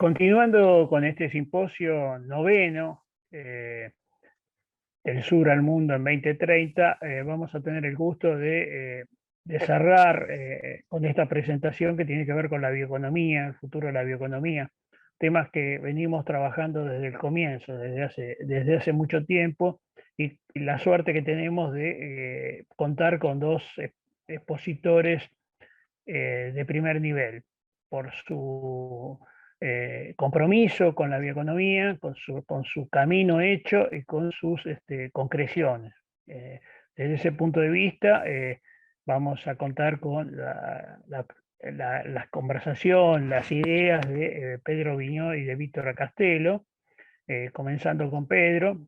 Continuando con este simposio noveno, del sur al mundo en 2030, vamos a tener el gusto de cerrar con esta presentación que tiene que ver con la bioeconomía, el futuro de la bioeconomía, temas que venimos trabajando desde el comienzo, desde hace mucho tiempo, y la suerte que tenemos de contar con dos expositores de primer nivel por su compromiso con la bioeconomía, con su camino hecho y con sus concreciones. Desde ese punto de vista, vamos a contar con la conversación, las ideas de Pedro Viñó y de Víctor Castelo, comenzando con Pedro.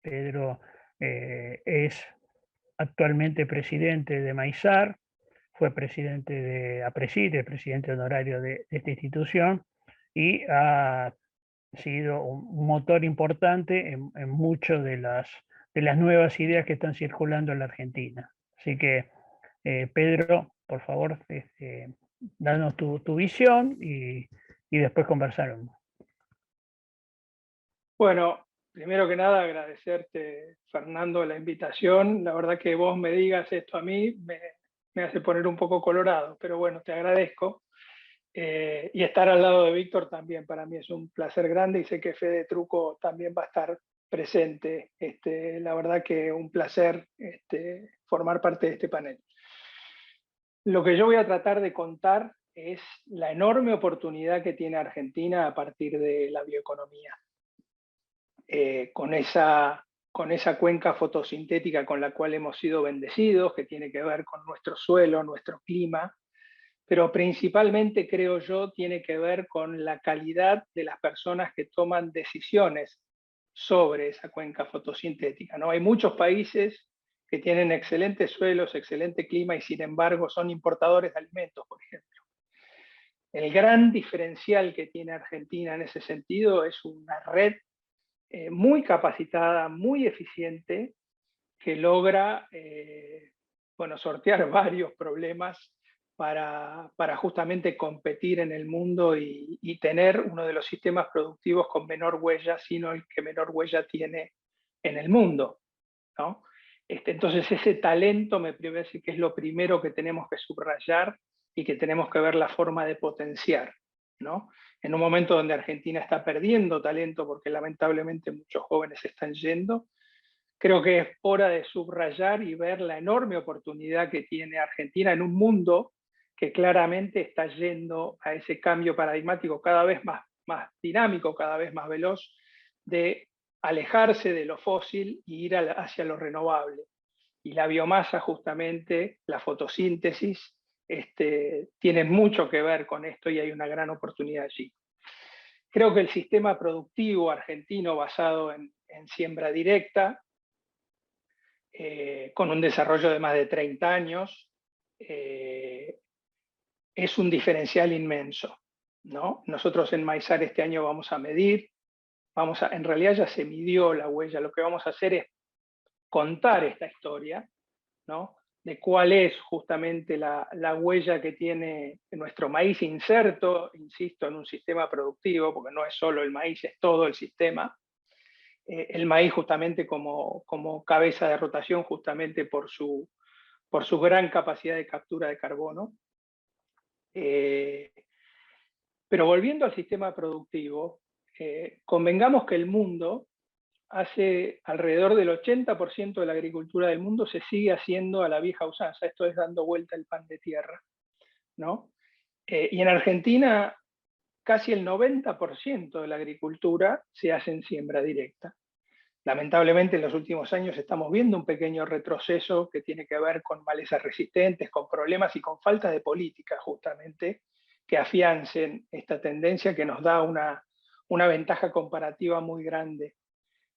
Pedro es actualmente presidente de Maizar, fue presidente de APRESID, el presidente honorario de esta institución, y ha sido un motor importante en muchas de las nuevas ideas que están circulando en la Argentina. Así que, Pedro, por favor, danos tu visión y después conversaremos. Bueno, primero que nada agradecerte, Fernando, la invitación. La verdad que vos me digas esto a mí me hace poner un poco colorado, pero bueno, te agradezco. Y estar al lado de Víctor también para mí es un placer grande, y sé que Fede Trucco también va a estar presente. La verdad que un placer formar parte de este panel. Lo que yo voy a tratar de contar es la enorme oportunidad que tiene Argentina a partir de la bioeconomía. Con esa cuenca fotosintética con la cual hemos sido bendecidos, que tiene que ver con nuestro suelo, nuestro clima, pero principalmente, creo yo, tiene que ver con la calidad de las personas que toman decisiones sobre esa cuenca fotosintética, ¿no? Hay muchos países que tienen excelentes suelos, excelente clima, y sin embargo son importadores de alimentos, por ejemplo. El gran diferencial que tiene Argentina en ese sentido es una red muy capacitada, muy eficiente, que logra sortear varios problemas para justamente competir en el mundo y tener uno de los sistemas productivos con menor huella, sino el que menor huella tiene en el mundo, ¿no? Entonces ese talento me parece que es lo primero que tenemos que subrayar y que tenemos que ver la forma de potenciar, ¿no? En un momento donde Argentina está perdiendo talento porque lamentablemente muchos jóvenes están yendo, creo que es hora de subrayar y ver la enorme oportunidad que tiene Argentina en un mundo que claramente está yendo a ese cambio paradigmático cada vez más dinámico, cada vez más veloz, de alejarse de lo fósil y ir hacia lo renovable. Y la biomasa, justamente, la fotosíntesis, tiene mucho que ver con esto, y hay una gran oportunidad allí. Creo que el sistema productivo argentino basado en siembra directa, con un desarrollo de más de 30 años, es un diferencial inmenso, ¿no? Nosotros en Maizar este año vamos a medir, en realidad ya se midió la huella, lo que vamos a hacer es contar esta historia, ¿no? De cuál es justamente la huella que tiene nuestro maíz inserto, insisto, en un sistema productivo, porque no es solo el maíz, es todo el sistema. El maíz justamente como cabeza de rotación, justamente por su gran capacidad de captura de carbono. Pero volviendo al sistema productivo, convengamos que el mundo, hace alrededor del 80% de la agricultura del mundo se sigue haciendo a la vieja usanza, esto es dando vuelta el pan de tierra, ¿no? Y en Argentina casi el 90% de la agricultura se hace en siembra directa. Lamentablemente en los últimos años estamos viendo un pequeño retroceso que tiene que ver con malezas resistentes, con problemas y con falta de política, justamente, que afiancen esta tendencia que nos da una ventaja comparativa muy grande.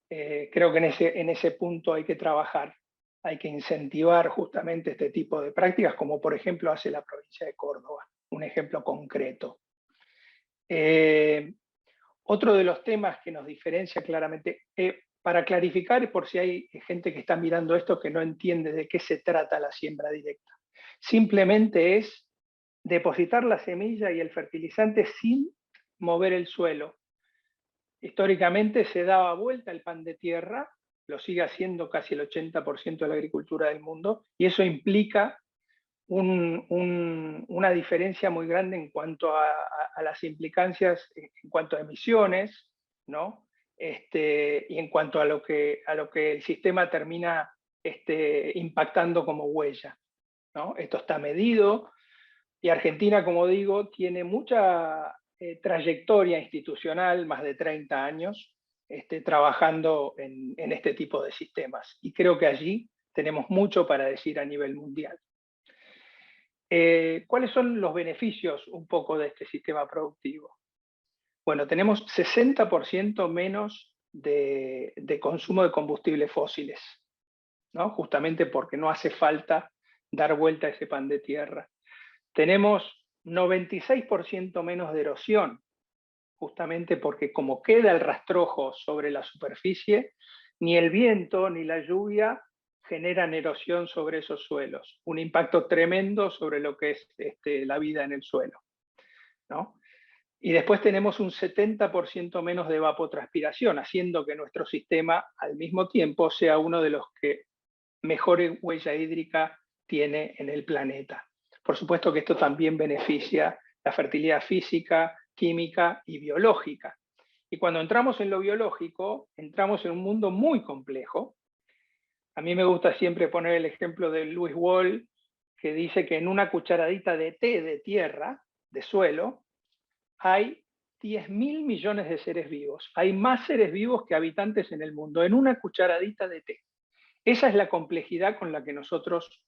Creo que en ese punto hay que trabajar, hay que incentivar justamente este tipo de prácticas, como por ejemplo hace la provincia de Córdoba, un ejemplo concreto. Otro de los temas que nos diferencia claramente, para clarificar, por si hay gente que está mirando esto que no entiende de qué se trata la siembra directa, simplemente es depositar la semilla y el fertilizante sin mover el suelo. Históricamente se daba vuelta el pan de tierra, lo sigue haciendo casi el 80% de la agricultura del mundo, y eso implica una diferencia muy grande en cuanto a las implicancias, en cuanto a emisiones, ¿no? Y en cuanto a lo que el sistema termina impactando como huella, ¿no? Esto está medido, y Argentina, como digo, tiene mucha trayectoria institucional, más de 30 años, trabajando en este tipo de sistemas. Y creo que allí tenemos mucho para decir a nivel mundial. ¿Cuáles son los beneficios un poco de este sistema productivo? Bueno, tenemos 60% menos de consumo de combustibles fósiles, ¿no? Justamente porque no hace falta dar vuelta a ese pan de tierra. Tenemos 96% menos de erosión, justamente porque como queda el rastrojo sobre la superficie, ni el viento ni la lluvia generan erosión sobre esos suelos. Un impacto tremendo sobre lo que es la vida en el suelo, ¿no? Y después tenemos un 70% menos de evapotranspiración, haciendo que nuestro sistema al mismo tiempo sea uno de los que mejor huella hídrica tiene en el planeta. Por supuesto que esto también beneficia la fertilidad física, química y biológica. Y cuando entramos en lo biológico, entramos en un mundo muy complejo. A mí me gusta siempre poner el ejemplo de Lewis Wall, que dice que en una cucharadita de té de tierra, de suelo, hay 10.000 millones de seres vivos. Hay más seres vivos que habitantes en el mundo, en una cucharadita de té. Esa es la complejidad con la que nosotros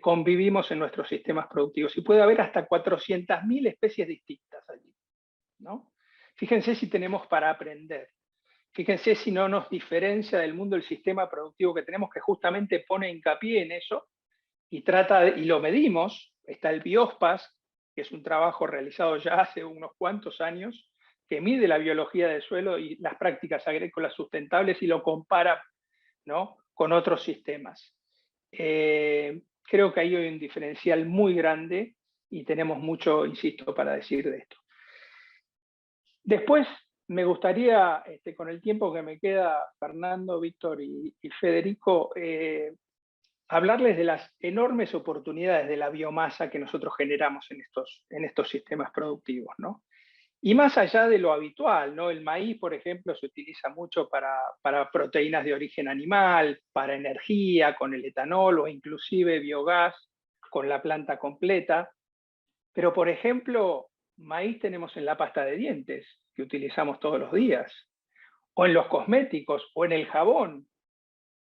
convivimos en nuestros sistemas productivos. Y puede haber hasta 400.000 especies distintas allí, ¿no? Fíjense si tenemos para aprender. Fíjense si no nos diferencia del mundo el sistema productivo que tenemos, que justamente pone hincapié en eso y y lo medimos. Está el Biospas, que es un trabajo realizado ya hace unos cuantos años, que mide la biología del suelo y las prácticas agrícolas sustentables y lo compara, ¿no?, con otros sistemas. Creo que ahí hay un diferencial muy grande y tenemos mucho, insisto, para decir de esto. Después, me gustaría, con el tiempo que me queda, Fernando, Víctor y Federico, hablarles de las enormes oportunidades de la biomasa que nosotros generamos en estos sistemas productivos, ¿no? Y más allá de lo habitual, ¿no? El maíz, por ejemplo, se utiliza mucho para proteínas de origen animal, para energía, con el etanol o inclusive biogás con la planta completa. Pero, por ejemplo, maíz tenemos en la pasta de dientes, que utilizamos todos los días, o en los cosméticos, o en el jabón,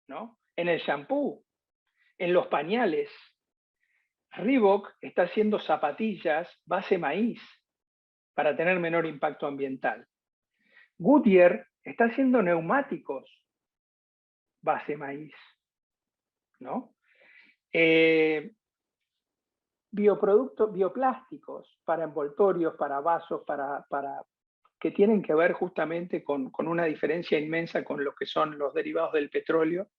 ¿no? En el shampoo, en los pañales. Reebok está haciendo zapatillas base maíz para tener menor impacto ambiental. Goodyear está haciendo neumáticos base maíz, ¿no? Bioplásticos para envoltorios, para vasos, que tienen que ver justamente con una diferencia inmensa con lo que son los derivados del petróleo,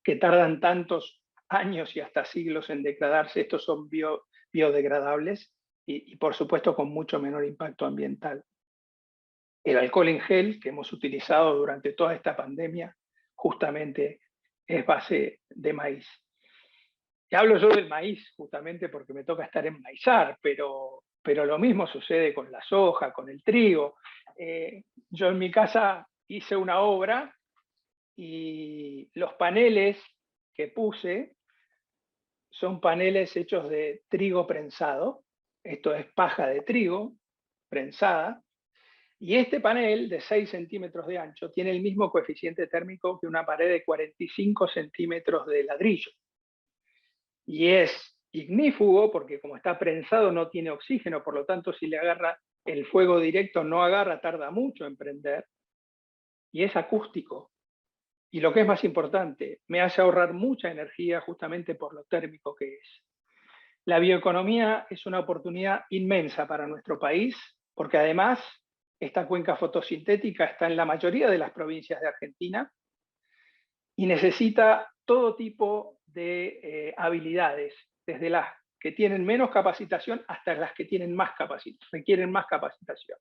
que tardan tantos años y hasta siglos en degradarse. Estos son biodegradables y por supuesto con mucho menor impacto ambiental. El alcohol en gel que hemos utilizado durante toda esta pandemia justamente es base de maíz. Y hablo yo del maíz justamente porque me toca estar en maizar, pero lo mismo sucede con la soja, con el trigo. Yo en mi casa hice una obra y los paneles que puse son paneles hechos de trigo prensado. Esto es paja de trigo prensada. Y este panel de 6 centímetros de ancho tiene el mismo coeficiente térmico que una pared de 45 centímetros de ladrillo. Y es ignífugo porque como está prensado no tiene oxígeno, por lo tanto si le agarra el fuego directo no agarra, tarda mucho en prender. Y es acústico. Y lo que es más importante, me hace ahorrar mucha energía justamente por lo térmico que es. La bioeconomía es una oportunidad inmensa para nuestro país, porque además esta cuenca fotosintética está en la mayoría de las provincias de Argentina y necesita todo tipo de habilidades, desde las que tienen menos capacitación hasta las que tienen requieren más capacitación.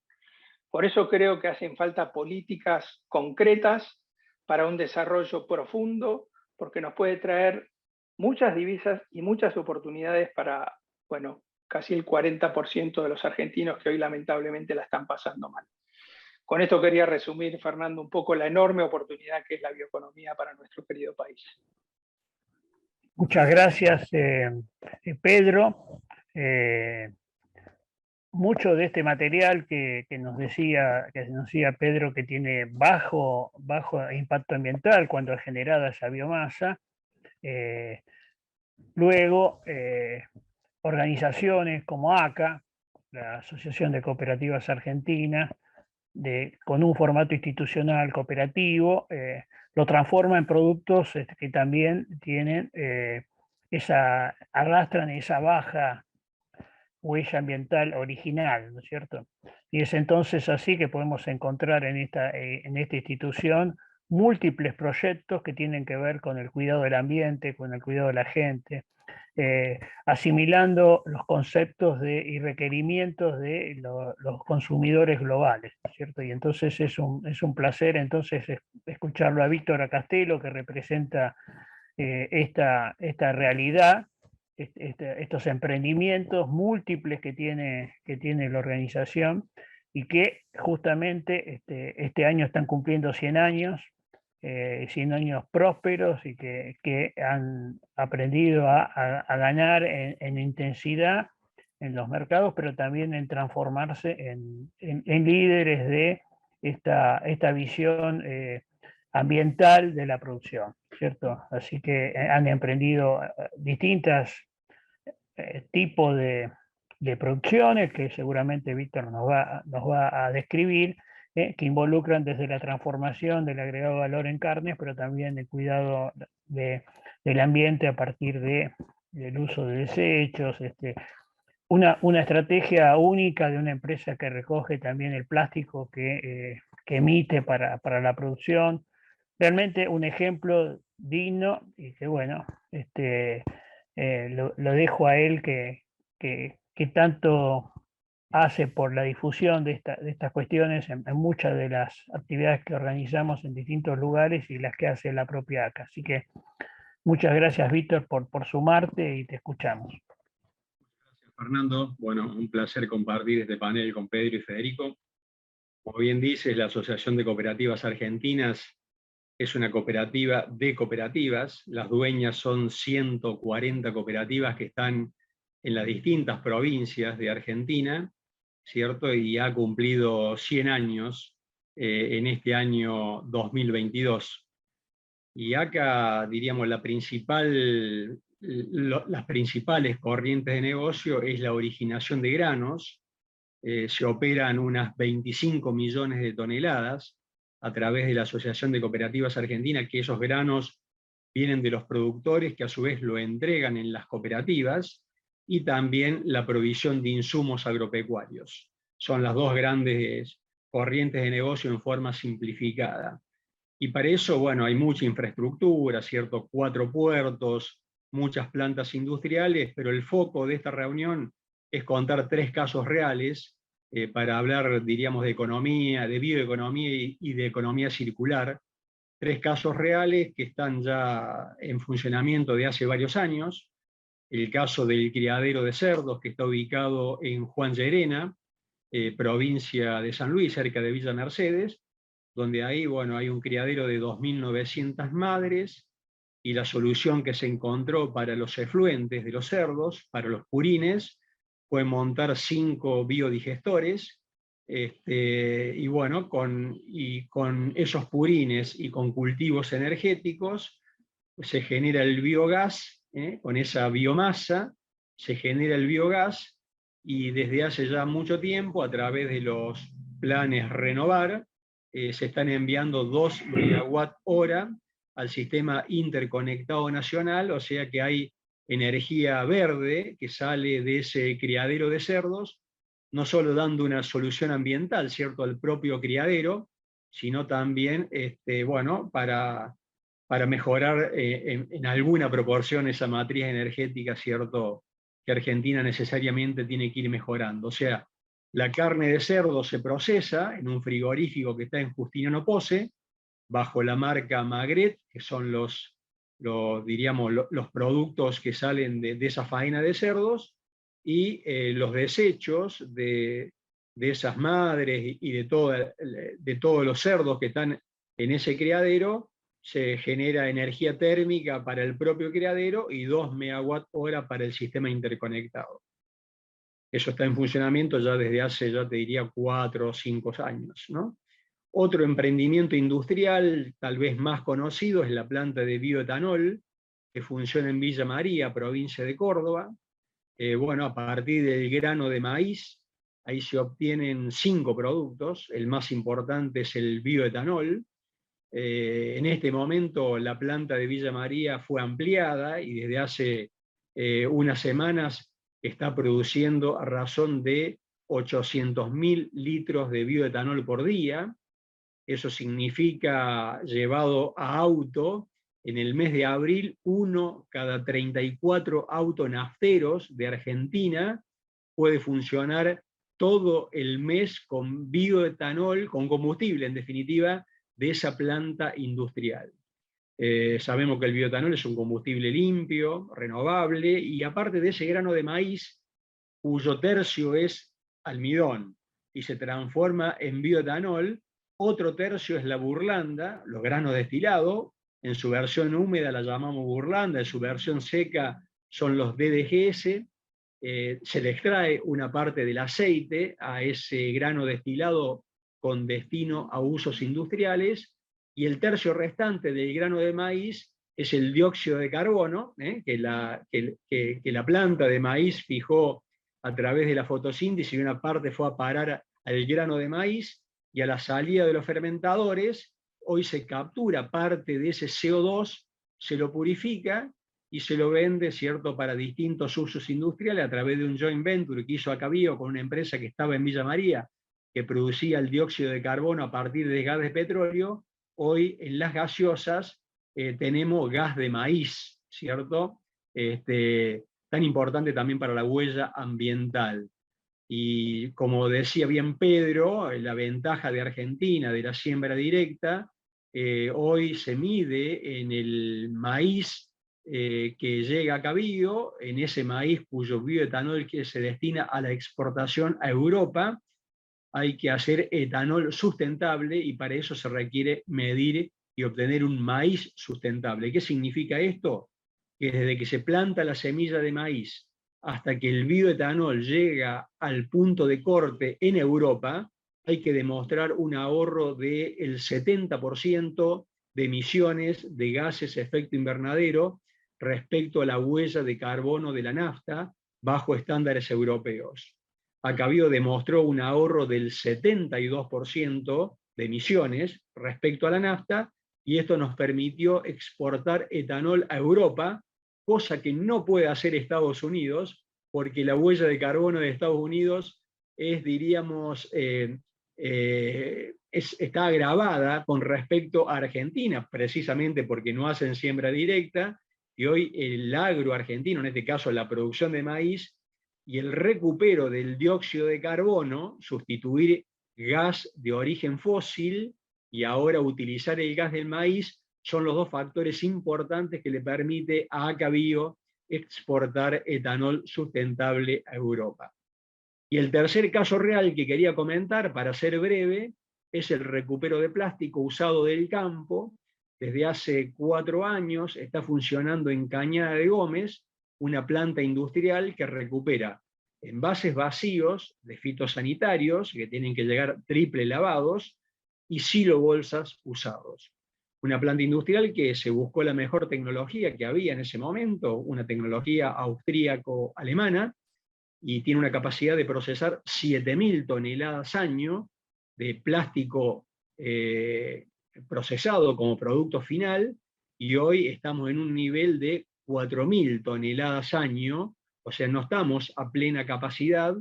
Por eso creo que hacen falta políticas concretas para un desarrollo profundo, porque nos puede traer muchas divisas y muchas oportunidades para, bueno, casi el 40% de los argentinos que hoy lamentablemente la están pasando mal. Con esto quería resumir, Fernando, un poco la enorme oportunidad que es la bioeconomía para nuestro querido país. Muchas gracias, Pedro. Mucho de este material que nos decía Pedro, que tiene bajo impacto ambiental cuando es generada esa biomasa, luego organizaciones como ACA, la Asociación de Cooperativas Argentinas, con un formato institucional cooperativo, lo transforma en productos que también tienen arrastran esa baja huella ambiental original, ¿no es cierto? Y es entonces así que podemos encontrar en esta institución múltiples proyectos que tienen que ver con el cuidado del ambiente, con el cuidado de la gente, asimilando los conceptos y requerimientos de los consumidores globales, ¿no es cierto? Y entonces es un placer entonces escucharlo a Víctor Castelo, que representa esta realidad, estos emprendimientos múltiples que tiene la organización, y que justamente este año están cumpliendo 100 años, 100 años prósperos, y que han aprendido a ganar en intensidad en los mercados, pero también en transformarse en líderes de esta visión ambiental de la producción, ¿cierto? Así que han emprendido distintos tipos de producciones que seguramente Víctor nos va a describir, que involucran desde la transformación del agregado valor en carnes, pero también el cuidado del ambiente a partir del uso de desechos, una estrategia única de una empresa que recoge también el plástico que emite para la producción. Realmente un ejemplo digno, y que bueno, lo dejo a él que tanto hace por la difusión de estas cuestiones en muchas de las actividades que organizamos en distintos lugares y las que hace la propia ACA. Así que muchas gracias, Víctor, por sumarte, y te escuchamos. Gracias, Fernando. Bueno, un placer compartir este panel con Pedro y Federico. Como bien dices, la Asociación de Cooperativas Argentinas es una cooperativa de cooperativas. Las dueñas son 140 cooperativas que están en las distintas provincias de Argentina, ¿cierto? Y ha cumplido 100 años en este año 2022. Y acá, diríamos, las principales corrientes de negocio es la originación de granos. Se operan unas 25 millones de toneladas a través de la Asociación de Cooperativas Argentinas, que esos granos vienen de los productores que a su vez lo entregan en las cooperativas, y también la provisión de insumos agropecuarios. Son las dos grandes corrientes de negocio en forma simplificada. Y para eso, bueno, hay mucha infraestructura, ¿cierto? 4 puertos, muchas plantas industriales, pero el foco de esta reunión es contar 3 casos reales para hablar, diríamos, de economía, de bioeconomía y de economía circular. 3 casos reales que están ya en funcionamiento de hace varios años. El caso del criadero de cerdos, que está ubicado en Juan Llerena, provincia de San Luis, cerca de Villa Mercedes, donde ahí, bueno, hay un criadero de 2.900 madres, y la solución que se encontró para los efluentes de los cerdos, para los purines, fue montar 5 biodigestores, y bueno, con esos purines y con cultivos energéticos, se genera el biogás, con esa biomasa, se genera el biogás, y desde hace ya mucho tiempo, a través de los planes Renovar, se están enviando 2 megawatt-hora al sistema interconectado nacional, o sea que hay energía verde que sale de ese criadero de cerdos, no solo dando una solución ambiental, ¿cierto?, al propio criadero, sino también, bueno, para mejorar en alguna proporción esa matriz energética, ¿cierto?, que Argentina necesariamente tiene que ir mejorando. O sea, La carne de cerdo se procesa en un frigorífico que está en Justiniano Posse, bajo la marca Magret, que son diríamos, los productos que salen de esa faena de cerdos, y los desechos de esas madres y de todos los cerdos que están en ese criadero, se genera energía térmica para el propio criadero y 2 megawatt-hora para el sistema interconectado. Eso está en funcionamiento ya desde hace, ya te diría, 4 o 5 años, ¿no? Otro emprendimiento industrial, tal vez más conocido, es la planta de bioetanol, que funciona en Villa María, provincia de Córdoba. Bueno, a partir del grano de maíz, ahí se obtienen 5 productos. El más importante es el bioetanol. En este momento la planta de Villa María fue ampliada y desde hace unas semanas está produciendo a razón de 800.000 litros de bioetanol por día. Eso significa, llevado a auto, en el mes de abril, 1 cada 34 autonafteros de Argentina puede funcionar todo el mes con bioetanol, con combustible, en definitiva, de esa planta industrial. Sabemos que el bioetanol es un combustible limpio, renovable, y aparte de ese grano de maíz, cuyo tercio es almidón, y se transforma en bioetanol, otro tercio es la burlanda, los granos destilados. En su versión húmeda la llamamos burlanda, en su versión seca son los DDGS. Se le extrae una parte del aceite a ese grano destilado con destino a usos industriales, y el tercio restante del grano de maíz es el dióxido de carbono, que la planta de maíz fijó a través de la fotosíntesis, y una parte fue a parar al grano de maíz, y a la salida de los fermentadores, hoy se captura parte de ese CO2, se lo purifica y se lo vende, ¿cierto?, para distintos usos industriales a través de un joint venture que hizo Acabio con una empresa que estaba en Villa María, que producía el dióxido de carbono a partir de gas de petróleo. Hoy en las gaseosas tenemos gas de maíz, ¿cierto? Tan importante también para la huella ambiental. Y como decía bien Pedro, la ventaja de Argentina de la siembra directa, hoy se mide en el maíz que llega a Cabío, en ese maíz cuyo bioetanol que se destina a la exportación a Europa. Hay que hacer etanol sustentable, y para eso se requiere medir y obtener un maíz sustentable. ¿Qué significa esto? Que desde que se planta la semilla de maíz hasta que el bioetanol llega al punto de corte en Europa, hay que demostrar un ahorro del 70% de emisiones de gases efecto invernadero respecto a la huella de carbono de la nafta bajo estándares europeos. Acabio demostró un ahorro del 72% de emisiones respecto a la nafta, y esto nos permitió exportar etanol a Europa, cosa que no puede hacer Estados Unidos, porque la huella de carbono de Estados Unidos es, diríamos, está agravada con respecto a Argentina, precisamente porque no hacen siembra directa, y hoy el agro argentino, en este caso la producción de maíz, y el recupero del dióxido de carbono, sustituir gas de origen fósil y ahora utilizar el gas del maíz, son los dos factores importantes que le permite a Acabio exportar etanol sustentable a Europa. Y el tercer caso real que quería comentar, para ser breve, es el recupero de plástico usado del campo. Desde hace 4 años está funcionando en Cañada de Gómez una planta industrial que recupera envases vacíos de fitosanitarios que tienen que llegar triple lavados y silobolsas usados. Una planta industrial que se buscó la mejor tecnología que había en ese momento, una tecnología austríaco-alemana, y tiene una capacidad de procesar 7.000 toneladas año de plástico procesado como producto final, y hoy estamos en un nivel de 4.000 toneladas año, o sea, no estamos a plena capacidad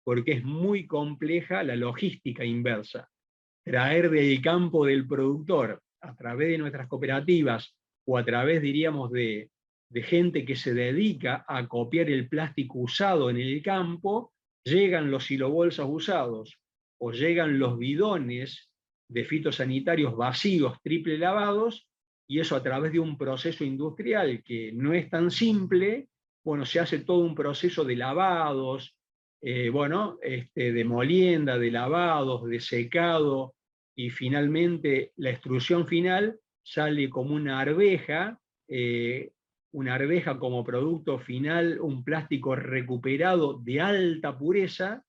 porque es muy compleja la logística inversa. Traer del campo del productor a través de nuestras cooperativas o a través, diríamos, de gente que se dedica a copiar el plástico usado en el campo, llegan los silobolsas usados o llegan los bidones de fitosanitarios vacíos, triple lavados, y eso a través de un proceso industrial que no es tan simple. Bueno, se hace todo un proceso de lavados, de molienda, de lavados, de secado, y finalmente la extrusión final sale como una arveja como producto final, un plástico recuperado de alta pureza,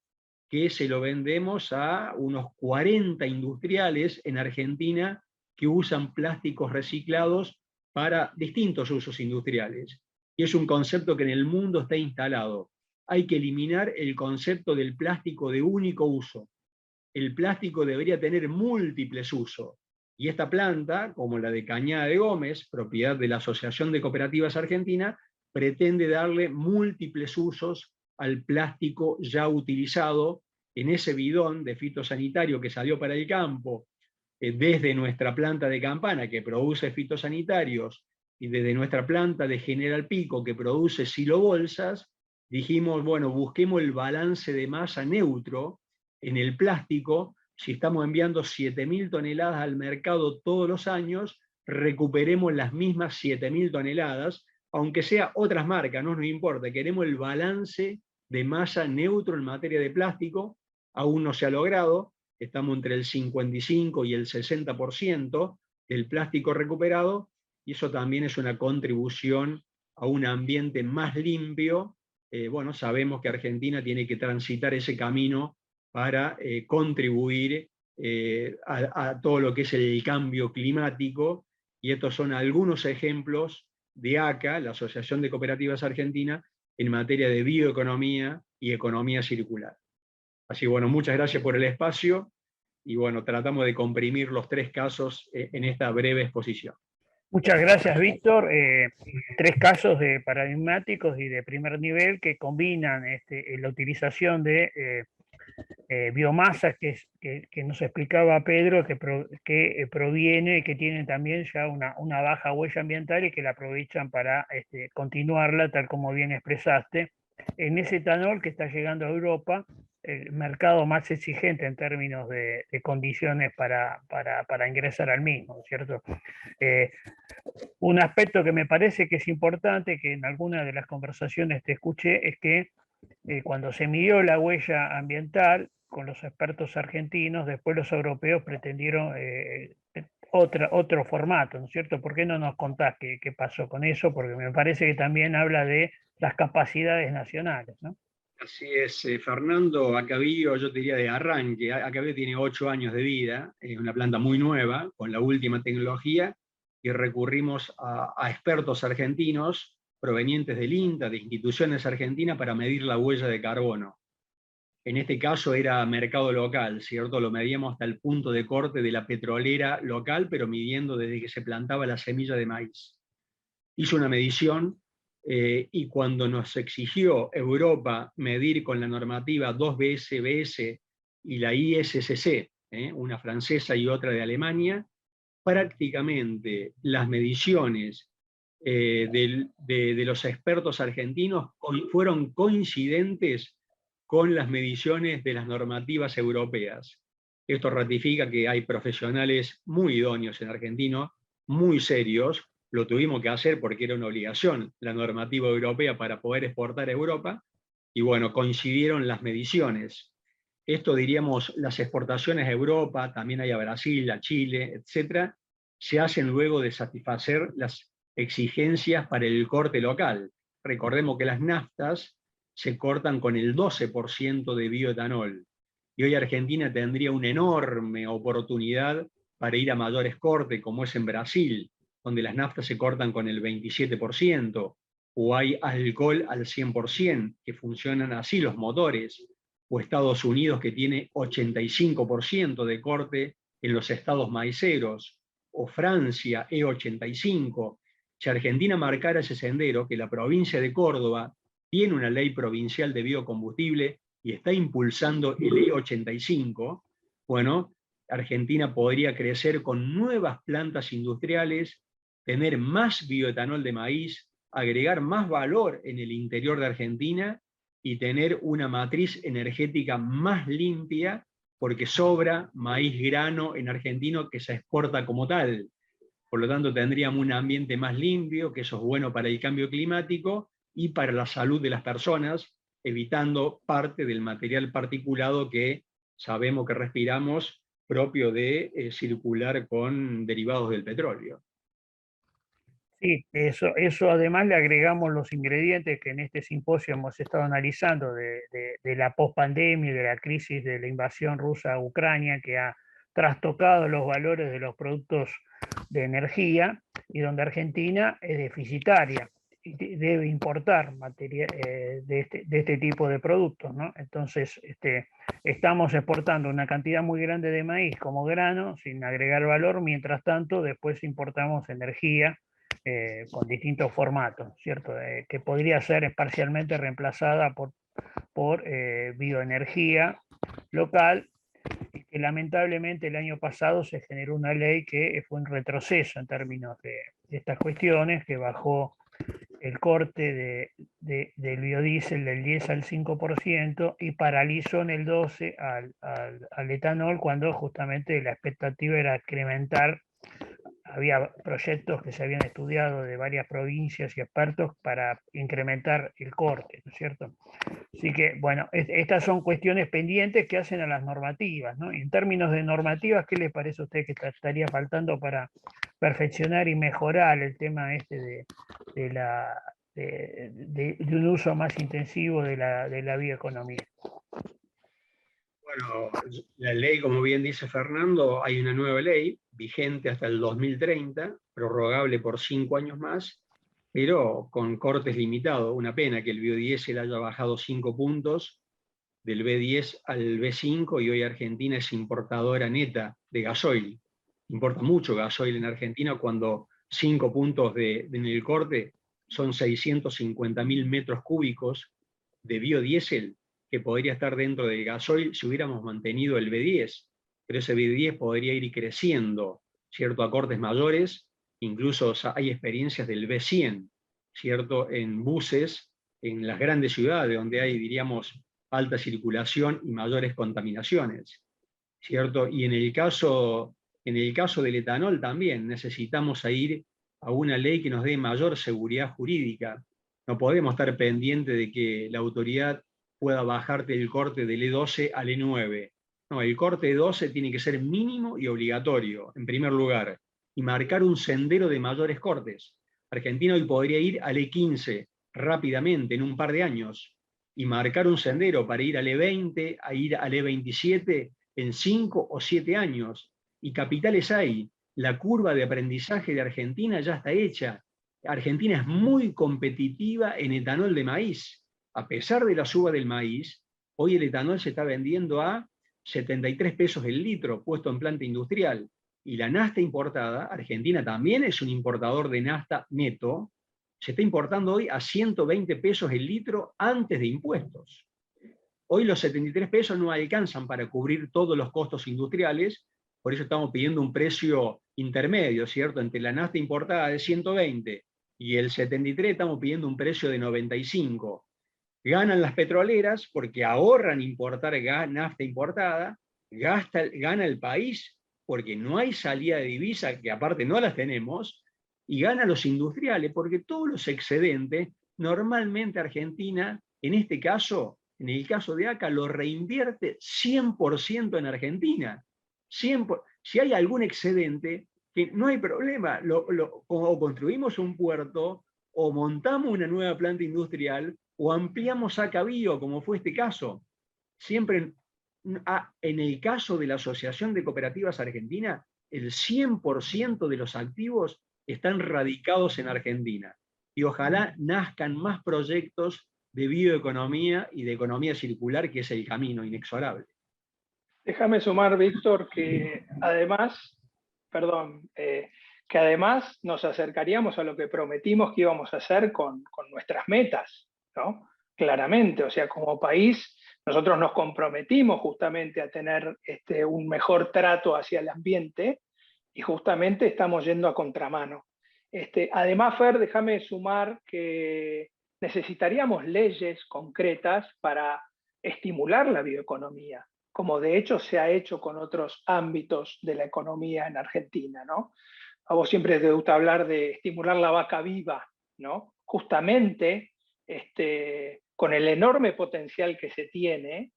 que se lo vendemos a unos 40 industriales en Argentina que usan plásticos reciclados para distintos usos industriales. Y es un concepto que en el mundo está instalado. Hay que eliminar el concepto del plástico de único uso. El plástico debería tener múltiples usos. Y esta planta, como la de Cañada de Gómez, propiedad de la Asociación de Cooperativas Argentina, pretende darle múltiples usos al plástico ya utilizado en ese bidón de fitosanitario que salió para el campo, desde nuestra planta de Campana, que produce fitosanitarios, y desde nuestra planta de General Pico, que produce silobolsas. Dijimos, bueno, busquemos el balance de masa neutro en el plástico. Si estamos enviando 7.000 toneladas al mercado todos los años, recuperemos las mismas 7.000 toneladas, aunque sea otras marcas, no nos importa, queremos el balance de masa neutro en materia de plástico. Aún no se ha logrado, estamos entre el 55 y el 60% del plástico recuperado, y eso también es una contribución a un ambiente más limpio. Sabemos que Argentina tiene que transitar ese camino para contribuir a todo lo que es el cambio climático, y estos son algunos ejemplos de ACA, la Asociación de Cooperativas Argentina, en materia de bioeconomía y economía circular. Así muchas gracias por el espacio, y tratamos de comprimir los 3 casos en esta breve exposición. Muchas gracias, Víctor. 3 casos de paradigmáticos y de primer nivel que combinan la utilización de biomasas que nos explicaba Pedro, que proviene, que tienen también ya una baja huella ambiental y que la aprovechan para continuarla, tal como bien expresaste, en ese etanol que está llegando a Europa, el mercado más exigente en términos de condiciones para ingresar al mismo, ¿cierto? Un aspecto que me parece que es importante, que en alguna de las conversaciones te escuché, es que cuando se midió la huella ambiental con los expertos argentinos, después los europeos pretendieron otro formato, ¿no es cierto? ¿Por qué no nos contás qué pasó con eso? Porque me parece que también habla de las capacidades nacionales, ¿no? Así es, Fernando. Acabío, yo te diría de arranque, Acabío tiene 8 años de vida, es una planta muy nueva, con la última tecnología, y recurrimos a expertos argentinos provenientes del INTA, de instituciones argentinas, para medir la huella de carbono. En este caso era mercado local, ¿cierto? Lo medíamos hasta el punto de corte de la petrolera local, pero midiendo desde que se plantaba la semilla de maíz. Hizo una medición, y cuando nos exigió Europa medir con la normativa 2BSBS y la ISCC, una francesa y otra de Alemania, prácticamente las mediciones de los expertos argentinos fueron coincidentes con las mediciones de las normativas europeas. Esto ratifica que hay profesionales muy idóneos en Argentina, muy serios. Lo tuvimos que hacer porque era una obligación la normativa europea para poder exportar a Europa, y coincidieron las mediciones. Esto, diríamos, las exportaciones a Europa, también hay a Brasil, a Chile, etc., se hacen luego de satisfacer las exigencias para el corte local. Recordemos que las naftas se cortan con el 12% de bioetanol, y hoy Argentina tendría una enorme oportunidad para ir a mayores cortes, como es en Brasil, donde las naftas se cortan con el 27%, o hay alcohol al 100%, que funcionan así los motores, o Estados Unidos, que tiene 85% de corte en los estados maiceros, o Francia, E85. Si Argentina marcara ese sendero, que la provincia de Córdoba tiene una ley provincial de biocombustible y está impulsando el E85, Argentina podría crecer con nuevas plantas industriales, tener más bioetanol de maíz, agregar más valor en el interior de Argentina, y tener una matriz energética más limpia, porque sobra maíz grano en Argentina que se exporta como tal. Por lo tanto, tendríamos un ambiente más limpio, que eso es bueno para el cambio climático y para la salud de las personas, evitando parte del material particulado que sabemos que respiramos, propio de circular con derivados del petróleo. Sí, eso además le agregamos los ingredientes que en este simposio hemos estado analizando de la pospandemia y de la crisis de la invasión rusa a Ucrania, que ha trastocado los valores de los productos de energía y donde Argentina es deficitaria y debe importar materia, de este tipo de productos, ¿no? Entonces, estamos exportando una cantidad muy grande de maíz como grano sin agregar valor, mientras tanto después importamos energía con distintos formatos, ¿cierto? Que podría ser parcialmente reemplazada por bioenergía local, y que lamentablemente el año pasado se generó una ley que fue un retroceso en términos de estas cuestiones, que bajó el corte del biodiesel del 10 al 5% y paralizó en el 12 al etanol, cuando justamente la expectativa era incrementar. Había proyectos que se habían estudiado de varias provincias y expertos para incrementar el corte, ¿no es cierto? Así que, bueno, estas son cuestiones pendientes que hacen a las normativas, ¿no? Y en términos de normativas, ¿qué le parece a usted que estaría faltando para perfeccionar y mejorar el tema de un uso más intensivo de la bioeconomía? Bueno, la ley, como bien dice Fernando, hay una nueva ley vigente hasta el 2030, prorrogable por 5 años más, pero con cortes limitados. Una pena que el biodiesel haya bajado 5 puntos del B10 al B5 y hoy Argentina es importadora neta de gasoil. Importa mucho gasoil en Argentina cuando 5 puntos en el corte son 650.000 metros cúbicos de biodiesel que podría estar dentro del gasoil si hubiéramos mantenido el B10. Pero ese B10 podría ir creciendo, ¿cierto?, a cortes mayores. Incluso hay experiencias del B100, ¿cierto?, en buses, en las grandes ciudades donde hay, diríamos, alta circulación y mayores contaminaciones, ¿cierto? Y en el caso del etanol también necesitamos ir a una ley que nos dé mayor seguridad jurídica. No podemos estar pendientes de que la autoridad pueda bajarte el corte del E12 al E9. No, el corte E12 tiene que ser mínimo y obligatorio, en primer lugar, y marcar un sendero de mayores cortes. Argentina hoy podría ir al E15 rápidamente, en un par de años, y marcar un sendero para ir al E20, a ir al E27 en 5 o 7 años. Y capitales hay. La curva de aprendizaje de Argentina ya está hecha. Argentina es muy competitiva en etanol de maíz. A pesar de la suba del maíz, hoy el etanol se está vendiendo a 73 pesos el litro, puesto en planta industrial. Y la nafta importada, Argentina también es un importador de nafta neto, se está importando hoy a 120 pesos el litro antes de impuestos. Hoy los 73 pesos no alcanzan para cubrir todos los costos industriales, por eso estamos pidiendo un precio intermedio, ¿cierto? Entre la nafta importada de 120 y el 73 estamos pidiendo un precio de 95. Ganan las petroleras porque ahorran importar nafta importada, gana el país porque no hay salida de divisa, que aparte no las tenemos, y gana los industriales porque todos los excedentes, normalmente Argentina, en este caso, en el caso de ACA, lo reinvierte 100% en Argentina. 100%. Si hay algún excedente, que no hay problema, o construimos un puerto, o montamos una nueva planta industrial, o ampliamos ACA Bio, como fue este caso. Siempre, en el caso de la Asociación de Cooperativas Argentina, el 100% de los activos están radicados en Argentina. Y ojalá nazcan más proyectos de bioeconomía y de economía circular, que es el camino inexorable. Déjame sumar, Víctor, que además, que además nos acercaríamos a lo que prometimos que íbamos a hacer con nuestras metas, ¿no? Claramente, o sea, como país, nosotros nos comprometimos justamente a tener un mejor trato hacia el ambiente y justamente estamos yendo a contramano. Además, Fer, déjame sumar que necesitaríamos leyes concretas para estimular la bioeconomía, como de hecho se ha hecho con otros ámbitos de la economía en Argentina, ¿no? A vos siempre te gusta hablar de estimular la vaca viva, ¿no? Justamente con el enorme potencial que se tiene,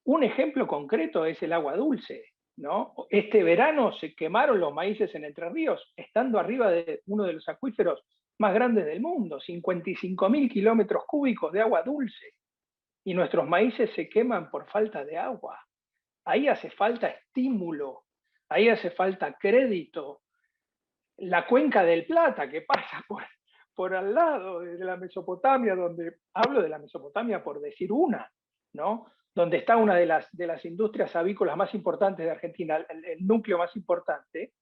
un ejemplo concreto es el agua dulce, ¿no? Este verano se quemaron los maíces en Entre Ríos, estando arriba de uno de los acuíferos más grandes del mundo, 55.000 kilómetros cúbicos de agua dulce, y nuestros maíces se queman por falta de agua. Ahí hace falta estímulo, ahí hace falta crédito. La cuenca del Plata, que pasa por al lado de la Mesopotamia, donde hablo de la Mesopotamia por decir una, ¿no? Donde está una de las industrias avícolas más importantes de Argentina, el núcleo más importante,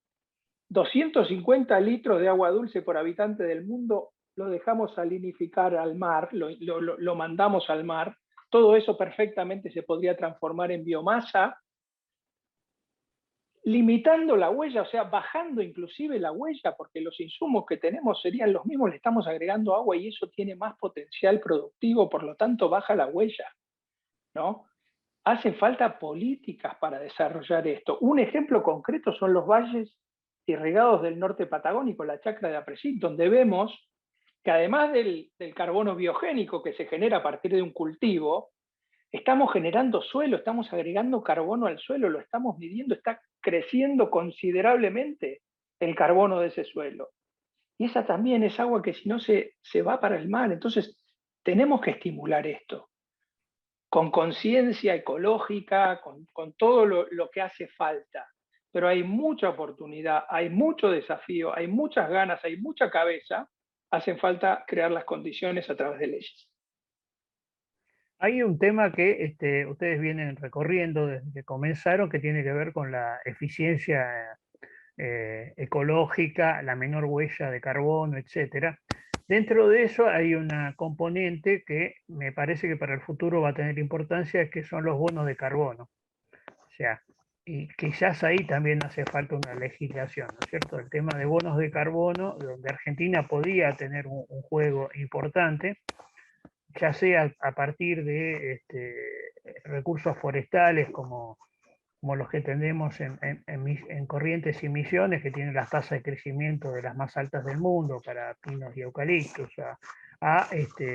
250 litros de agua dulce por habitante del mundo lo dejamos salinificar al mar, lo mandamos al mar. Todo eso perfectamente se podría transformar en biomasa, limitando la huella, o sea, bajando inclusive la huella, porque los insumos que tenemos serían los mismos, le estamos agregando agua y eso tiene más potencial productivo, por lo tanto baja la huella, ¿no? Hacen falta políticas para desarrollar esto. Un ejemplo concreto son los valles irrigados del norte patagónico, la chacra de Apresit, donde vemos que además del carbono biogénico que se genera a partir de un cultivo, estamos generando suelo, estamos agregando carbono al suelo, lo estamos midiendo, está creciendo considerablemente el carbono de ese suelo. Y esa también es agua que si no se va para el mar. Entonces, tenemos que estimular esto con conciencia ecológica, con todo lo que hace falta. Pero hay mucha oportunidad, hay mucho desafío, hay muchas ganas, hay mucha cabeza. Hacen falta crear las condiciones a través de leyes. Hay un tema que ustedes vienen recorriendo desde que comenzaron, que tiene que ver con la eficiencia ecológica, la menor huella de carbono, etcétera. Dentro de eso hay una componente que me parece que para el futuro va a tener importancia, que son los bonos de carbono. O sea, y quizás ahí también hace falta una legislación, ¿no es cierto? El tema de bonos de carbono, donde Argentina podía tener un juego importante, ya sea a partir de recursos forestales como los que tenemos en Corrientes y Misiones, que tienen las tasas de crecimiento de las más altas del mundo para pinos y eucaliptos, a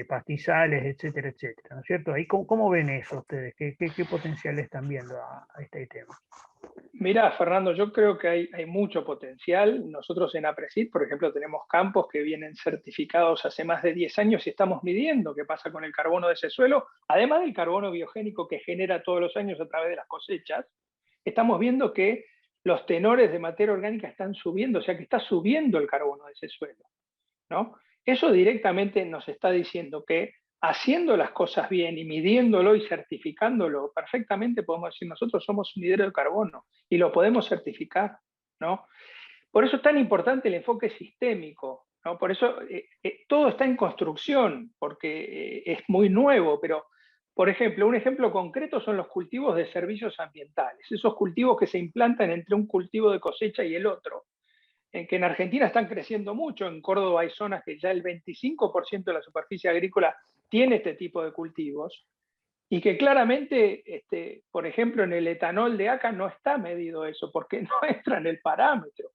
pastizales, etcétera, etcétera, ¿no es cierto? Ahí, ¿cómo ven eso ustedes? ¿Qué potencial están viendo a este tema? Mira, Fernando, yo creo que hay mucho potencial. Nosotros en APRESID, por ejemplo, tenemos campos que vienen certificados hace más de 10 años y estamos midiendo qué pasa con el carbono de ese suelo, además del carbono biogénico que genera todos los años a través de las cosechas. Estamos viendo que los tenores de materia orgánica están subiendo, o sea que está subiendo el carbono de ese suelo, ¿no? Eso directamente nos está diciendo que haciendo las cosas bien y midiéndolo y certificándolo perfectamente, podemos decir, nosotros somos un minero de carbono y lo podemos certificar, ¿no? Por eso es tan importante el enfoque sistémico, ¿no? Por eso todo está en construcción, porque es muy nuevo, pero, por ejemplo, un ejemplo concreto son los cultivos de servicios ambientales, esos cultivos que se implantan entre un cultivo de cosecha y el otro, que en Argentina están creciendo mucho. En Córdoba hay zonas que ya el 25% de la superficie agrícola tiene este tipo de cultivos, y que claramente, por ejemplo, en el etanol de ACA no está medido eso, porque no entra en el parámetro.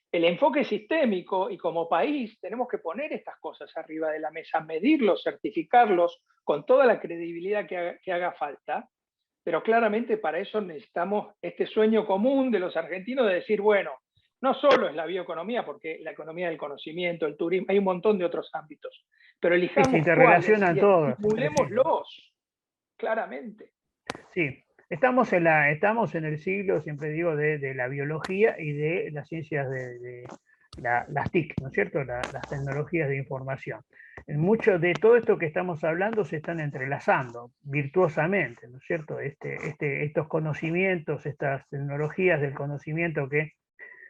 El enfoque sistémico, y como país tenemos que poner estas cosas arriba de la mesa, medirlos, certificarlos con toda la credibilidad que haga falta, pero claramente para eso necesitamos este sueño común de los argentinos de decir, bueno, no solo es la bioeconomía, porque la economía del conocimiento, el turismo, hay un montón de otros ámbitos, pero elijamos se interrelacionan todos. estimulémoslos, claramente. Sí, estamos en el siglo, siempre digo, de la biología y de las ciencias de las TIC, ¿no es cierto? Las tecnologías de información. Mucho de todo esto que estamos hablando se están entrelazando virtuosamente, ¿no es cierto? Estos conocimientos, estas tecnologías del conocimiento que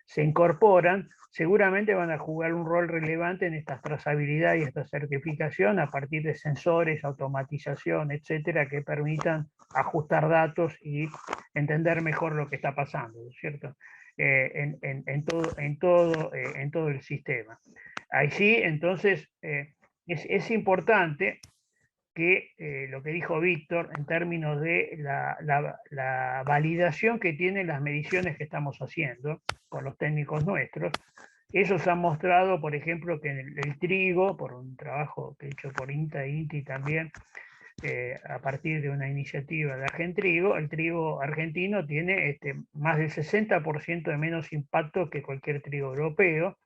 se incorporan, seguramente van a jugar un rol relevante en esta trazabilidad y esta certificación a partir de sensores, automatización, etcétera, que permitan ajustar datos y entender mejor lo que está pasando, ¿no es cierto? En todo el sistema. Ahí sí, entonces, es importante que lo que dijo Víctor en términos de la validación que tienen las mediciones que estamos haciendo con los técnicos nuestros. Ellos han mostrado, por ejemplo, que en el trigo, por un trabajo que he hecho por INTA e INTI también, a partir de una iniciativa de Argentrigo, el trigo argentino tiene más del 60% de menos impacto que cualquier trigo europeo,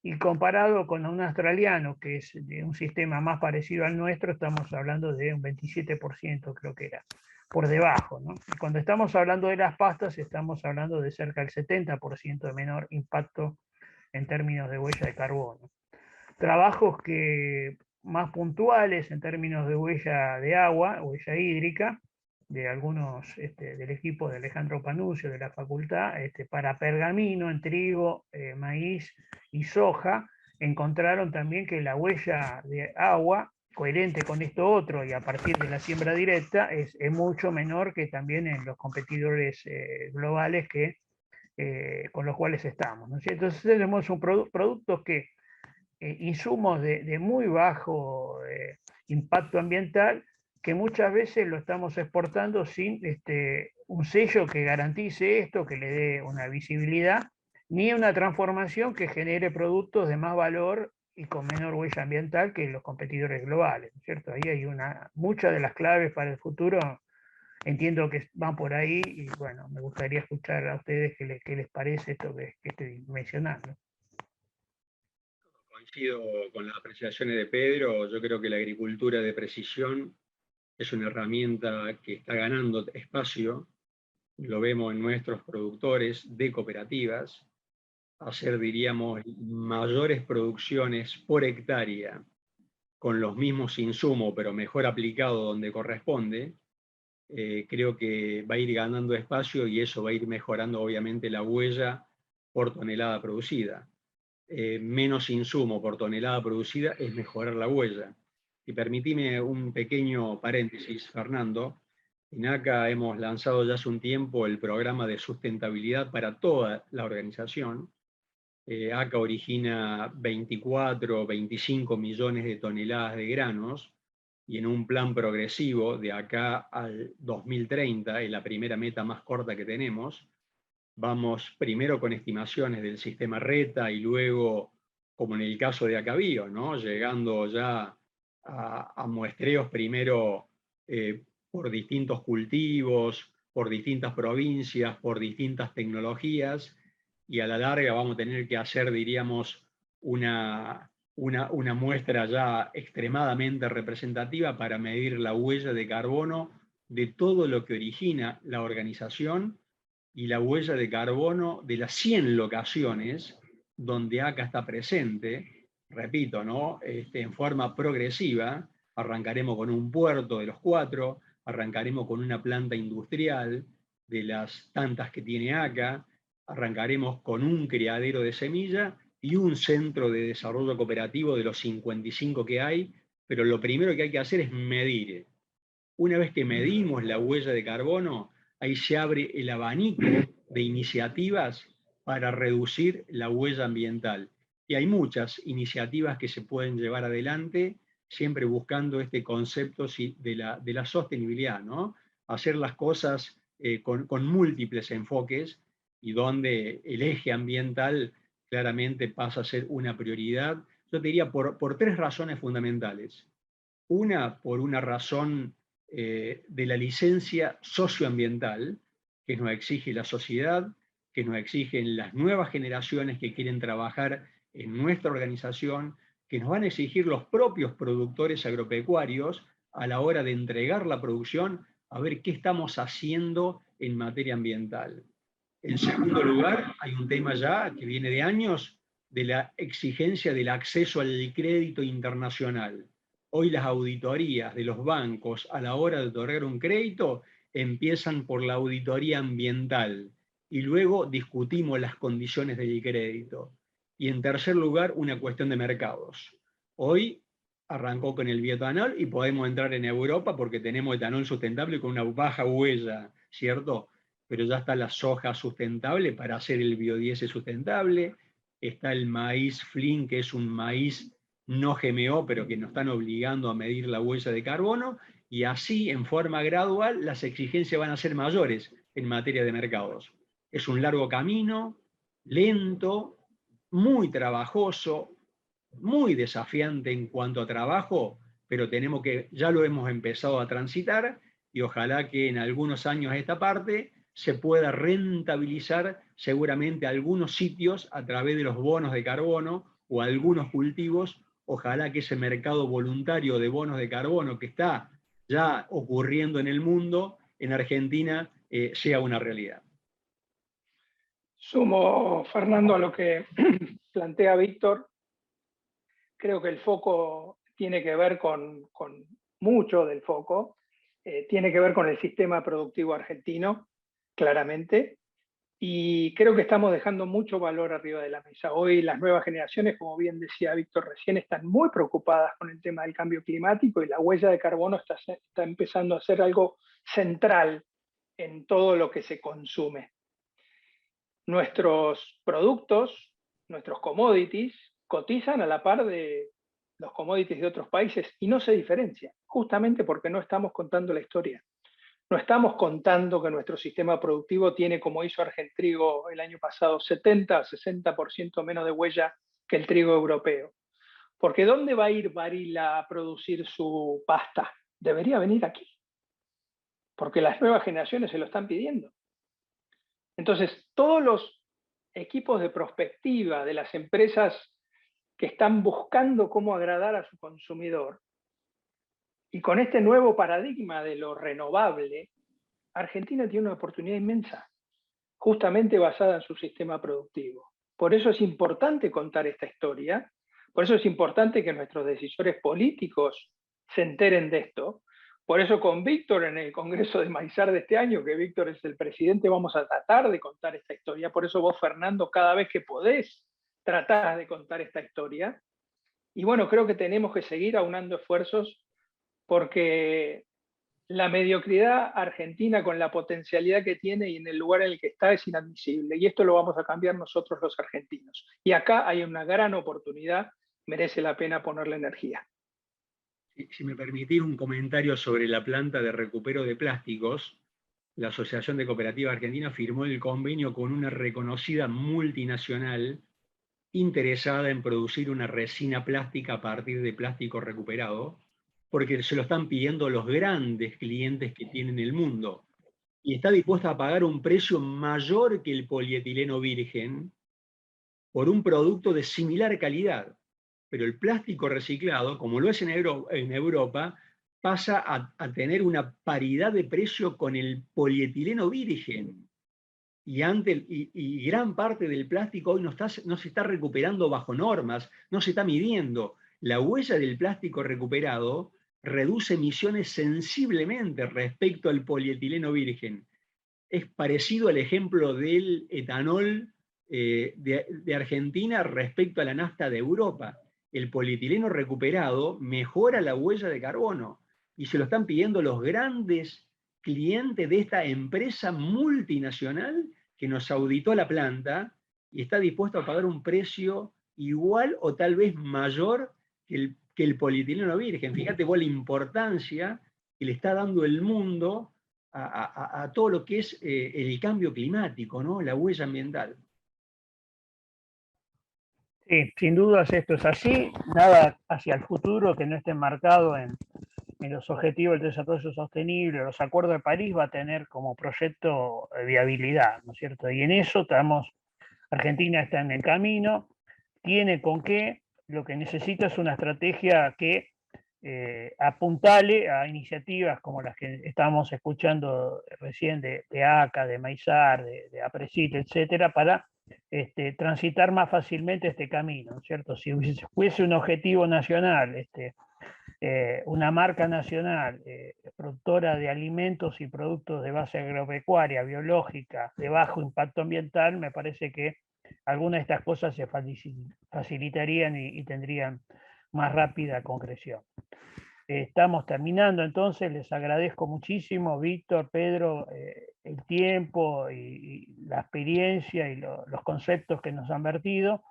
y comparado con un australiano, que es de un sistema más parecido al nuestro, estamos hablando de un 27%, creo que era, por debajo, ¿no? Y cuando estamos hablando de las pastas, estamos hablando de cerca del 70% de menor impacto en términos de huella de carbono. Trabajos que más puntuales en términos de huella de agua, huella hídrica, de algunos del equipo de Alejandro Panucio de la facultad, para pergamino en trigo, maíz y soja, encontraron también que la huella de agua, coherente con esto otro y a partir de la siembra directa, es mucho menor que también en los competidores globales con los cuales estamos, ¿no? Entonces tenemos productos que insumos de muy bajo impacto ambiental, que muchas veces lo estamos exportando sin un sello que garantice esto, que le dé una visibilidad, ni una transformación que genere productos de más valor y con menor huella ambiental que los competidores globales, ¿cierto? Ahí hay muchas de las claves para el futuro, entiendo que van por ahí, y bueno, me gustaría escuchar a ustedes qué les parece esto que estoy mencionando. Coincido con las apreciaciones de Pedro. Yo creo que la agricultura de precisión es una herramienta que está ganando espacio. Lo vemos en nuestros productores de cooperativas, hacer, diríamos, mayores producciones por hectárea con los mismos insumos, pero mejor aplicado donde corresponde. Creo que va a ir ganando espacio y eso va a ir mejorando obviamente la huella por tonelada producida. Menos insumo por tonelada producida es mejorar la huella. Y permitime un pequeño paréntesis, Fernando. En ACA hemos lanzado ya hace un tiempo el programa de sustentabilidad para toda la organización. ACA origina 24 o 25 millones de toneladas de granos, y en un plan progresivo de acá al 2030, en la primera meta más corta que tenemos, vamos primero con estimaciones del sistema RETA y luego, como en el caso de Acabío, ¿no? Llegando ya a muestreos primero por distintos cultivos, por distintas provincias, por distintas tecnologías, y a la larga vamos a tener que hacer, diríamos, una muestra ya extremadamente representativa para medir la huella de carbono de todo lo que origina la organización y la huella de carbono de las 100 locaciones donde ACA está presente. Repito, ¿no? En forma progresiva. Arrancaremos con un puerto de los 4, arrancaremos con una planta industrial de las tantas que tiene ACA, arrancaremos con un criadero de semilla y un centro de desarrollo cooperativo de los 55 que hay, pero lo primero que hay que hacer es medir. Una vez que medimos la huella de carbono, ahí se abre el abanico de iniciativas para reducir la huella ambiental. Y hay muchas iniciativas que se pueden llevar adelante, siempre buscando este concepto de la sostenibilidad, ¿no? Hacer las cosas con múltiples enfoques, y donde el eje ambiental claramente pasa a ser una prioridad. Yo te diría por 3 razones fundamentales. Una, por una razón de la licencia socioambiental que nos exige la sociedad, que nos exigen las nuevas generaciones que quieren trabajar en nuestra organización, que nos van a exigir los propios productores agropecuarios a la hora de entregar la producción, a ver qué estamos haciendo en materia ambiental. En segundo lugar, hay un tema ya que viene de años, de la exigencia del acceso al crédito internacional. Hoy las auditorías de los bancos a la hora de otorgar un crédito empiezan por la auditoría ambiental y luego discutimos las condiciones del crédito. Y en tercer lugar, una cuestión de mercados. Hoy arrancó con el bioetanol y podemos entrar en Europa porque tenemos etanol sustentable con una baja huella, ¿cierto? Pero ya está la soja sustentable para hacer el biodiesel sustentable, está el maíz Flin, que es un maíz no GMO, pero que nos están obligando a medir la huella de carbono, y así, en forma gradual, las exigencias van a ser mayores en materia de mercados. Es un largo camino, lento, muy trabajoso, muy desafiante en cuanto a trabajo, pero ya lo hemos empezado a transitar, y ojalá que en algunos años a esta parte se pueda rentabilizar seguramente algunos sitios a través de los bonos de carbono o algunos cultivos. Ojalá que ese mercado voluntario de bonos de carbono que está ya ocurriendo en el mundo, en Argentina, sea una realidad. Sumo, Fernando, a lo que plantea Víctor. Creo que el foco tiene que ver con mucho del foco, tiene que ver con el sistema productivo argentino, claramente, y creo que estamos dejando mucho valor arriba de la mesa. Hoy las nuevas generaciones, como bien decía Víctor recién, están muy preocupadas con el tema del cambio climático, y la huella de carbono está empezando a ser algo central en todo lo que se consume. Nuestros productos, nuestros commodities, cotizan a la par de los commodities de otros países y no se diferencian, justamente porque no estamos contando la historia. No estamos contando que nuestro sistema productivo tiene, como hizo Argentrigo el año pasado, 70-60% menos de huella que el trigo europeo. Porque ¿dónde va a ir Barilla a producir su pasta? Debería venir aquí, porque las nuevas generaciones se lo están pidiendo. Entonces, todos los equipos de prospectiva de las empresas que están buscando cómo agradar a su consumidor, y con este nuevo paradigma de lo renovable, Argentina tiene una oportunidad inmensa, justamente basada en su sistema productivo. Por eso es importante contar esta historia, por eso es importante que nuestros decisores políticos se enteren de esto. Por eso con Víctor en el Congreso de Maizar de este año, que Víctor es el presidente, vamos a tratar de contar esta historia. Por eso vos, Fernando, cada vez que podés, tratás de contar esta historia. Y bueno, creo que tenemos que seguir aunando esfuerzos, porque la mediocridad argentina, con la potencialidad que tiene y en el lugar en el que está, es inadmisible. Y esto lo vamos a cambiar nosotros los argentinos. Y acá hay una gran oportunidad, merece la pena ponerle energía. Si me permitís un comentario sobre la planta de recupero de plásticos, la Asociación de Cooperativas Argentina firmó el convenio con una reconocida multinacional interesada en producir una resina plástica a partir de plástico recuperado, porque se lo están pidiendo los grandes clientes que tiene el mundo, y está dispuesta a pagar un precio mayor que el polietileno virgen por un producto de similar calidad. Pero el plástico reciclado, como lo es en Europa, pasa a tener una paridad de precio con el polietileno virgen. Y gran parte del plástico hoy no se está recuperando bajo normas, no se está midiendo. La huella del plástico recuperado reduce emisiones sensiblemente respecto al polietileno virgen. Es parecido al ejemplo del etanol de Argentina respecto a la nafta de Europa. El polietileno recuperado mejora la huella de carbono, y se lo están pidiendo los grandes clientes de esta empresa multinacional que nos auditó la planta y está dispuesto a pagar un precio igual o tal vez mayor que el polietileno virgen. Fíjate vos la importancia que le está dando el mundo a todo lo que es el cambio climático, ¿no? La huella ambiental. Sí, sin dudas esto es así. Nada hacia el futuro que no esté marcado en los objetivos del desarrollo sostenible, los acuerdos de París, va a tener como proyecto viabilidad, ¿no es cierto? Y en eso estamos, Argentina está en el camino, tiene con qué, lo que necesita es una estrategia que apuntale a iniciativas como las que estábamos escuchando recién de ACA, de Maizar, de APRESIT, etcétera, para transitar más fácilmente este camino, ¿cierto? Si hubiese un objetivo nacional, una marca nacional productora de alimentos y productos de base agropecuaria, biológica, de bajo impacto ambiental, me parece que algunas de estas cosas se facilitarían y tendrían más rápida concreción. Estamos terminando, entonces les agradezco muchísimo, Víctor, Pedro, el tiempo y la experiencia y los conceptos que nos han vertido.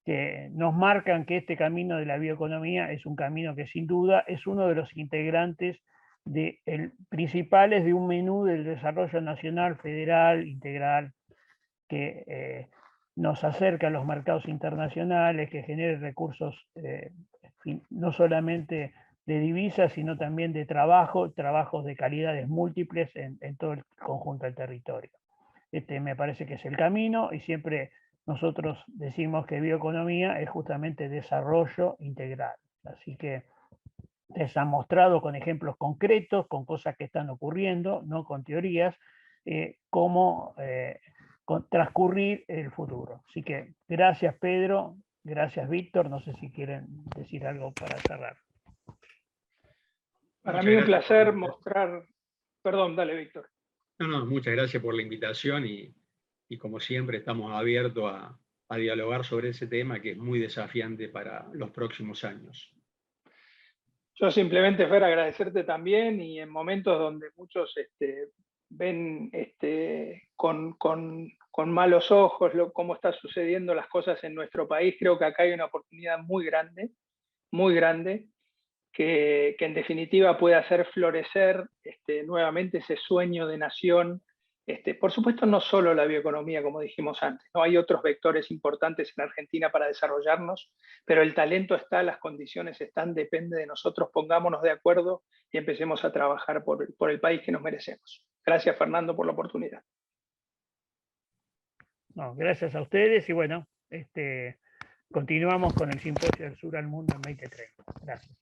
que nos marcan que este camino de la bioeconomía es un camino que sin duda es uno de los integrantes principales de un menú del desarrollo nacional, federal, integral, que nos acerca a los mercados internacionales, que genere recursos no solamente de divisas, sino también de trabajos de calidades múltiples en todo el conjunto del territorio. Me parece que es el camino, y siempre nosotros decimos que bioeconomía es justamente desarrollo integral. Así que les han mostrado con ejemplos concretos, con cosas que están ocurriendo, no con teorías, cómo transcurrir el futuro. Así que gracias, Pedro, gracias, Víctor. No sé si quieren decir algo para cerrar. Para mí un placer mostrar... Perdón, dale, Víctor. No, muchas gracias por la invitación y como siempre estamos abiertos a dialogar sobre ese tema que es muy desafiante para los próximos años. Yo simplemente, Fer, agradecerte también, y en momentos donde muchos ven con malos ojos cómo están sucediendo las cosas en nuestro país, creo que acá hay una oportunidad muy grande, que en definitiva puede hacer florecer nuevamente ese sueño de nación. Por supuesto, no solo la bioeconomía, como dijimos antes, ¿no? Hay otros vectores importantes en Argentina para desarrollarnos, pero el talento está, las condiciones están, depende de nosotros, pongámonos de acuerdo y empecemos a trabajar por el país que nos merecemos. Gracias, Fernando, por la oportunidad. No, gracias a ustedes, y bueno, continuamos con el Simposio del Sur al Mundo en 2030. Gracias.